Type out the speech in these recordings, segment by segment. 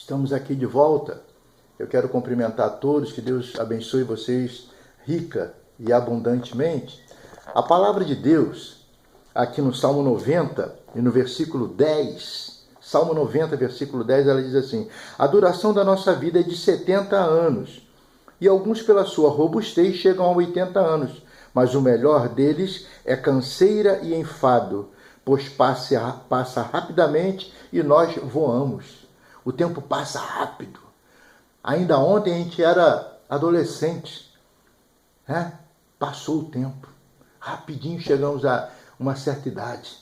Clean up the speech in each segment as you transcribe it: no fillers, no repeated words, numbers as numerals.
Estamos aqui de volta. Eu quero cumprimentar todos, que Deus abençoe vocês rica e abundantemente. A palavra de Deus, aqui no Salmo 90 e no versículo 10, Salmo 90, versículo 10, ela diz assim: a duração da nossa vida é de 70 anos, e alguns pela sua robustez chegam a 80 anos, mas o melhor deles é canseira e enfado, pois passa rapidamente e nós voamos. O tempo passa rápido. Ainda ontem a gente era adolescente, né? Passou o tempo. Rapidinho chegamos a uma certa idade.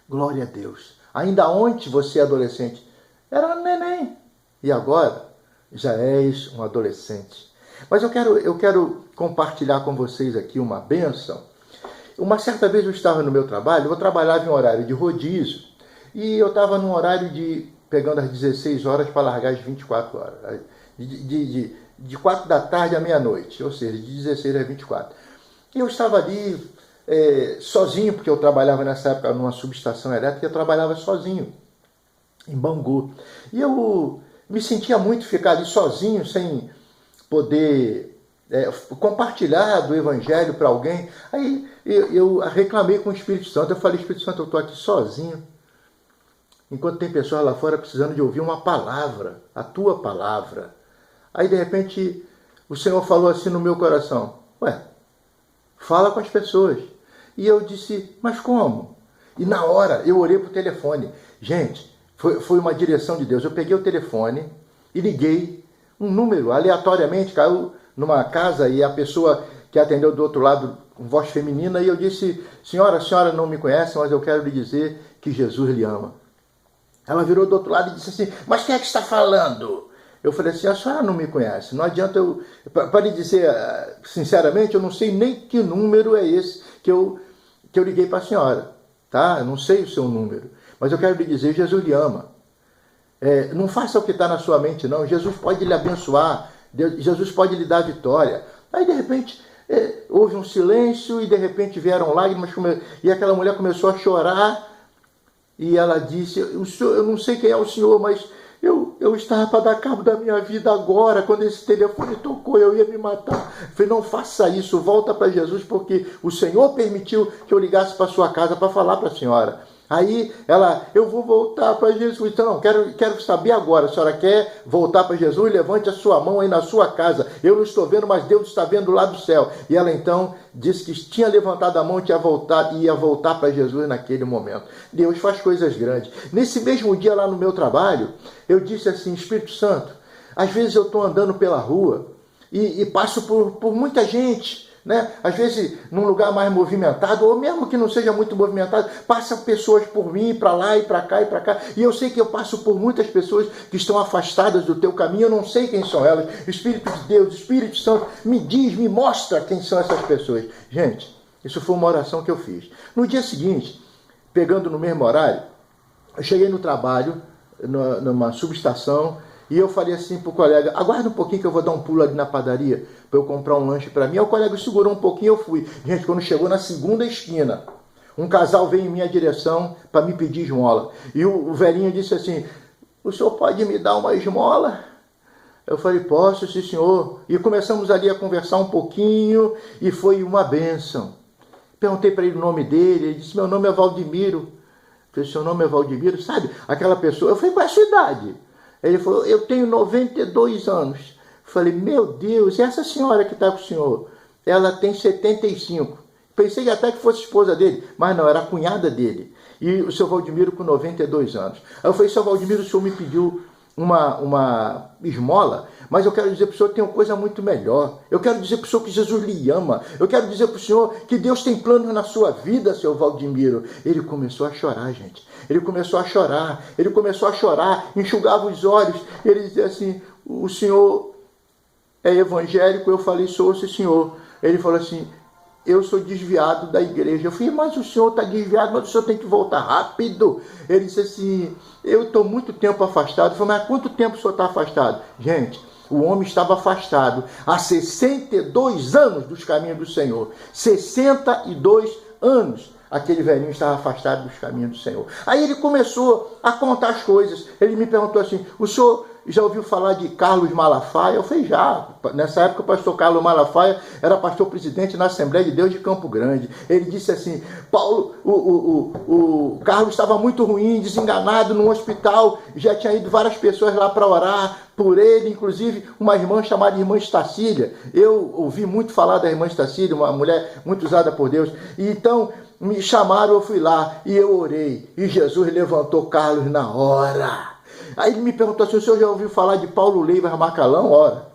Glória a Deus. Ainda ontem você, adolescente, era um neném. E agora já és um adolescente. Mas eu quero compartilhar com vocês aqui uma bênção. Uma certa vez eu estava no meu trabalho, eu trabalhava em horário de rodízio, e eu estava num horário de pegando às 16 horas para largar às 24 horas. De 4 da tarde à meia-noite, ou seja, de 16 às 24. E eu estava ali sozinho, porque eu trabalhava nessa época numa subestação elétrica, eu trabalhava sozinho, em Bangu. E eu me sentia muito ficar ali sozinho, sem poder compartilhar do Evangelho para alguém. Aí eu reclamei com o Espírito Santo, eu falei: Espírito Santo, eu estou aqui sozinho, enquanto tem pessoas lá fora precisando de ouvir uma palavra, a tua palavra. Aí, de repente, o Senhor falou assim no meu coração: ué, fala com as pessoas. E eu disse: mas como? E na hora, eu orei para o telefone. Gente, foi uma direção de Deus. Eu peguei o telefone e liguei. Um número, aleatoriamente, caiu numa casa, e a pessoa que atendeu do outro lado, com voz feminina, e eu disse: senhora, a senhora não me conhece, mas eu quero lhe dizer que Jesus lhe ama. Ela virou do outro lado e disse assim: mas quem é que está falando? Eu falei assim: a senhora não me conhece, não adianta eu... Para lhe dizer sinceramente, eu não sei nem que número é esse que eu liguei para a senhora, tá? Eu não sei o seu número, mas eu quero lhe dizer: Jesus lhe ama. Não faça o que está na sua mente, não. Jesus pode lhe abençoar, Jesus pode lhe dar vitória. Aí, de repente, houve um silêncio e, de repente, vieram lágrimas, e aquela mulher começou a chorar. E ela disse: eu não sei quem é o senhor, mas eu estava para dar cabo da minha vida agora. Quando esse telefone tocou, eu ia me matar. Eu falei: não faça isso, volta para Jesus, porque o Senhor permitiu que eu ligasse para sua casa para falar para a senhora. Aí ela: eu vou voltar para Jesus. Então, não, quero saber agora, a senhora quer voltar para Jesus? Levante a sua mão aí na sua casa. Eu não estou vendo, mas Deus está vendo lá do céu. E ela então disse que tinha levantado a mão e ia voltar para Jesus naquele momento. Deus faz coisas grandes. Nesse mesmo dia lá no meu trabalho, eu disse assim: Espírito Santo, às vezes eu estou andando pela rua e passo por muita gente, né? Às vezes num lugar mais movimentado, ou mesmo que não seja muito movimentado, passam pessoas por mim, para lá e para cá e para cá, e eu sei que eu passo por muitas pessoas que estão afastadas do teu caminho. Eu não sei quem são elas. Espírito de Deus, Espírito Santo, me diz, me mostra quem são essas pessoas. Gente, isso foi uma oração que eu fiz. No dia seguinte, pegando no mesmo horário, eu cheguei no trabalho, numa subestação, e eu falei assim para o colega: aguarda um pouquinho que eu vou dar um pulo ali na padaria para eu comprar um lanche para mim. Aí o colega segurou um pouquinho e eu fui. Gente, quando chegou na segunda esquina, um casal veio em minha direção para me pedir esmola. E o velhinho disse assim: o senhor pode me dar uma esmola? Eu falei: posso, sim, senhor. E começamos ali a conversar um pouquinho e foi uma bênção. Perguntei para ele o nome dele, ele disse: meu nome é Valdemiro. Eu falei: seu nome é Valdemiro? Sabe, aquela pessoa... Eu falei: qual é a sua idade? Ele falou: eu tenho 92 anos. Eu falei: meu Deus, e essa senhora que está com o senhor? Ela tem 75. Pensei até que fosse esposa dele, mas não, era a cunhada dele. E o seu Valdemiro com 92 anos. Aí eu falei: seu Valdemiro, o senhor me pediu uma esmola, mas eu quero dizer para o senhor que tem uma coisa muito melhor. Eu quero dizer para o senhor que Jesus lhe ama. Eu quero dizer para o senhor que Deus tem planos na sua vida, seu Valdemiro. Ele começou a chorar, gente. Ele começou a chorar, enxugava os olhos. Ele dizia assim: o senhor é evangélico? Eu falei: sou, sim, senhor. Ele falou assim: eu sou desviado da igreja. Eu falei: mas o senhor está desviado, mas o senhor tem que voltar rápido. Ele disse assim: eu estou muito tempo afastado. Eu falei: mas há quanto tempo o senhor está afastado? Gente, o homem estava afastado há 62 anos dos caminhos do Senhor. 62 anos aquele velhinho estava afastado dos caminhos do Senhor. Aí ele começou a contar as coisas. Ele me perguntou assim, o senhor já ouviu falar de Carlos Malafaia? Eu falei, já. Nessa época o pastor Carlos Malafaia era pastor presidente na Assembleia de Deus de Campo Grande. Ele disse assim, Paulo, o Carlos estava muito ruim, desenganado num hospital, já tinha ido várias pessoas lá para orar por ele, inclusive uma irmã chamada Irmã Estacília. Eu ouvi muito falar da Irmã Estacília, uma mulher muito usada por Deus. E então me chamaram, eu fui lá e eu orei. E Jesus levantou Carlos na hora. Aí ele me perguntou assim, o senhor já ouviu falar de Paulo Leiva Macalão? Ora,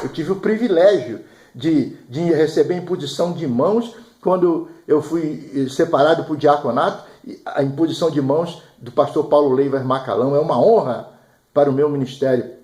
eu tive o privilégio de receber a imposição de mãos quando eu fui separado para o diaconato. A imposição de mãos do pastor Paulo Leiva Macalão é uma honra para o meu ministério.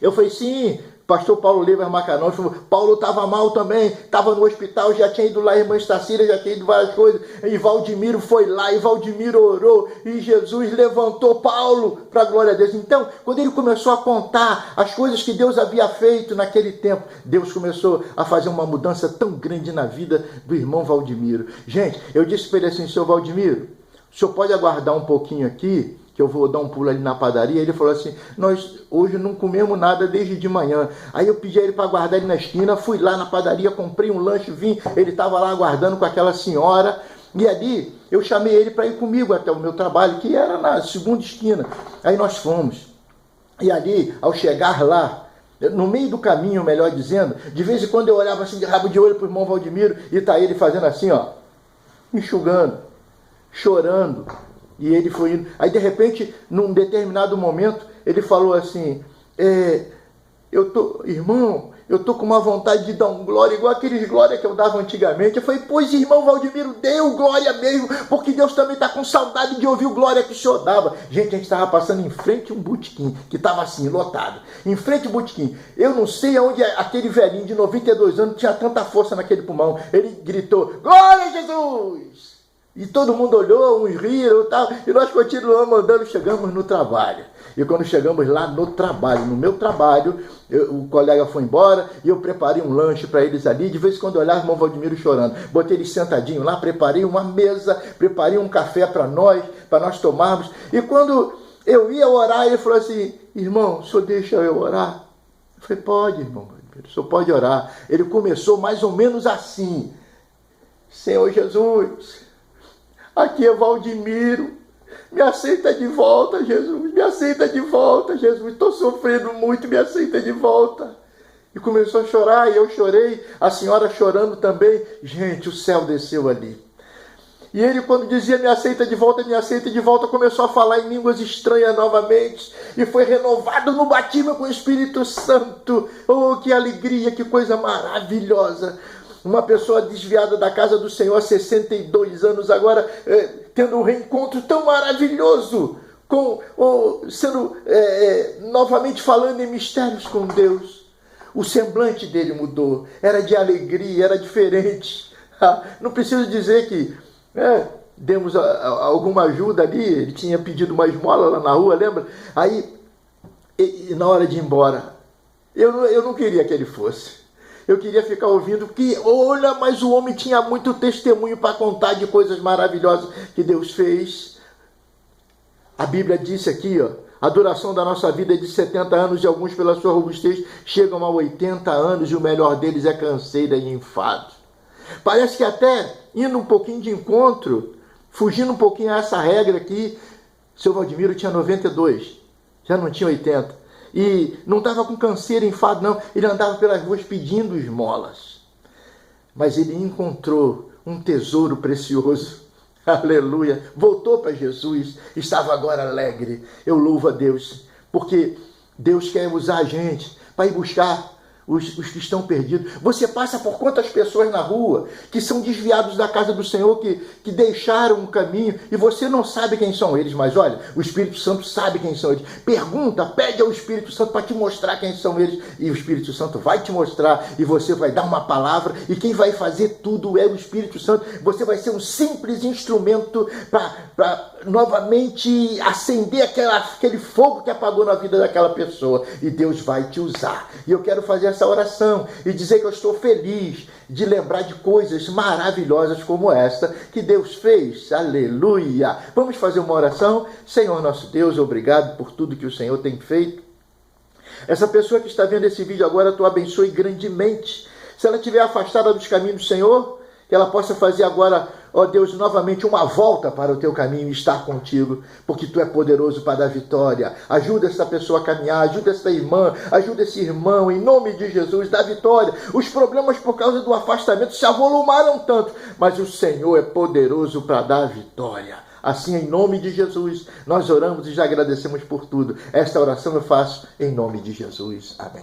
Eu falei, sim, pastor Paulo Leiva Macalão. Ele falou, Paulo estava mal também, estava no hospital, já tinha ido lá, a irmã Estacília, já tinha ido várias coisas. E Valdemiro foi lá, e Valdemiro orou, e Jesus levantou Paulo para a glória a Deus. Então, quando ele começou a contar as coisas que Deus havia feito naquele tempo, Deus começou a fazer uma mudança tão grande na vida do irmão Valdemiro. Gente, eu disse para ele assim, seu Valdemiro, o senhor pode aguardar um pouquinho aqui, que eu vou dar um pulo ali na padaria. Ele falou assim, nós hoje não comemos nada desde de manhã. Aí eu pedi a ele para aguardar ele na esquina, fui lá na padaria, comprei um lanche, vim, ele estava lá aguardando com aquela senhora, e ali eu chamei ele para ir comigo até o meu trabalho, que era na segunda esquina. Aí nós fomos, e ali, ao chegar lá, no meio do caminho, melhor dizendo, de vez em quando eu olhava assim de rabo de olho para o irmão Valdemiro, e tá ele fazendo assim, ó, enxugando, chorando. E ele foi indo. Aí, de repente, num determinado momento, ele falou assim, irmão, eu tô com uma vontade de dar um glória, igual aqueles glória que eu dava antigamente. Eu falei, pois, irmão Valdemiro, deu glória mesmo, porque Deus também está com saudade de ouvir o glória que o senhor dava. Gente, a gente estava passando em frente a um botequim, que estava assim, lotado. Em frente ao botequim. Eu não sei aonde aquele velhinho de 92 anos tinha tanta força naquele pulmão. Ele gritou, glória a Jesus! E todo mundo olhou, uns riram e tal, e nós continuamos andando, chegamos no trabalho. E quando chegamos lá no trabalho, no meu trabalho, o colega foi embora e eu preparei um lanche para eles ali. De vez em quando eu olhava o irmão Valdemiro chorando. Botei eles sentadinhos lá, preparei uma mesa, preparei um café para nós tomarmos. E quando eu ia orar, ele falou assim, irmão, o senhor deixa eu orar? Eu falei, pode, irmão Valdemiro, o senhor pode orar. Ele começou mais ou menos assim, Senhor Jesus, aqui é Valdemiro, me aceita de volta, Jesus, me aceita de volta, Jesus, estou sofrendo muito, me aceita de volta. E começou a chorar, e eu chorei, a senhora chorando também. Gente, o céu desceu ali. E ele, quando dizia me aceita de volta, começou a falar em línguas estranhas novamente, e foi renovado no batismo com o Espírito Santo. Oh, que alegria, que coisa maravilhosa. Uma pessoa desviada da casa do Senhor há 62 anos, agora tendo um reencontro tão maravilhoso, sendo novamente falando em mistérios com Deus. O semblante dele mudou, era de alegria, era diferente. Não preciso dizer que demos alguma ajuda ali, ele tinha pedido uma esmola lá na rua, lembra? Aí, na hora de ir embora, eu não queria que ele fosse. Eu queria ficar ouvindo, que olha, mas o homem tinha muito testemunho para contar de coisas maravilhosas que Deus fez. A Bíblia disse aqui, ó, a duração da nossa vida é de 70 anos e alguns pela sua robustez chegam a 80 anos e o melhor deles é canseira e enfado. Parece que até indo um pouquinho de encontro, fugindo um pouquinho a essa regra aqui, seu Valdemiro tinha 92, já não tinha 80. E não estava com canseira, enfado, não. Ele andava pelas ruas pedindo esmolas. Mas ele encontrou um tesouro precioso. Aleluia. Voltou para Jesus. Estava agora alegre. Eu louvo a Deus. Porque Deus quer usar a gente para ir buscar os que estão perdidos. Você passa por quantas pessoas na rua que são desviados da casa do Senhor, que deixaram um caminho e você não sabe quem são eles, mas olha, o Espírito Santo sabe quem são eles. Pergunta, pede ao Espírito Santo para te mostrar quem são eles e o Espírito Santo vai te mostrar e você vai dar uma palavra e quem vai fazer tudo é o Espírito Santo. Você vai ser um simples instrumento para novamente acender aquele fogo que apagou na vida daquela pessoa, e Deus vai te usar. E eu quero fazer essa oração e dizer que eu estou feliz de lembrar de coisas maravilhosas como esta que Deus fez. Aleluia! Vamos fazer uma oração? Senhor nosso Deus, obrigado por tudo que o Senhor tem feito. Essa pessoa que está vendo esse vídeo agora, tu abençoe grandemente. Se ela estiver afastada dos caminhos do Senhor, que ela possa fazer agora, ó Deus, novamente uma volta para o teu caminho e estar contigo, porque tu é poderoso para dar vitória. Ajuda essa pessoa a caminhar, ajuda essa irmã, ajuda esse irmão, em nome de Jesus, dá vitória. Os problemas por causa do afastamento se avolumaram tanto, mas o Senhor é poderoso para dar vitória. Assim, em nome de Jesus, nós oramos e já agradecemos por tudo. Esta oração eu faço em nome de Jesus. Amém.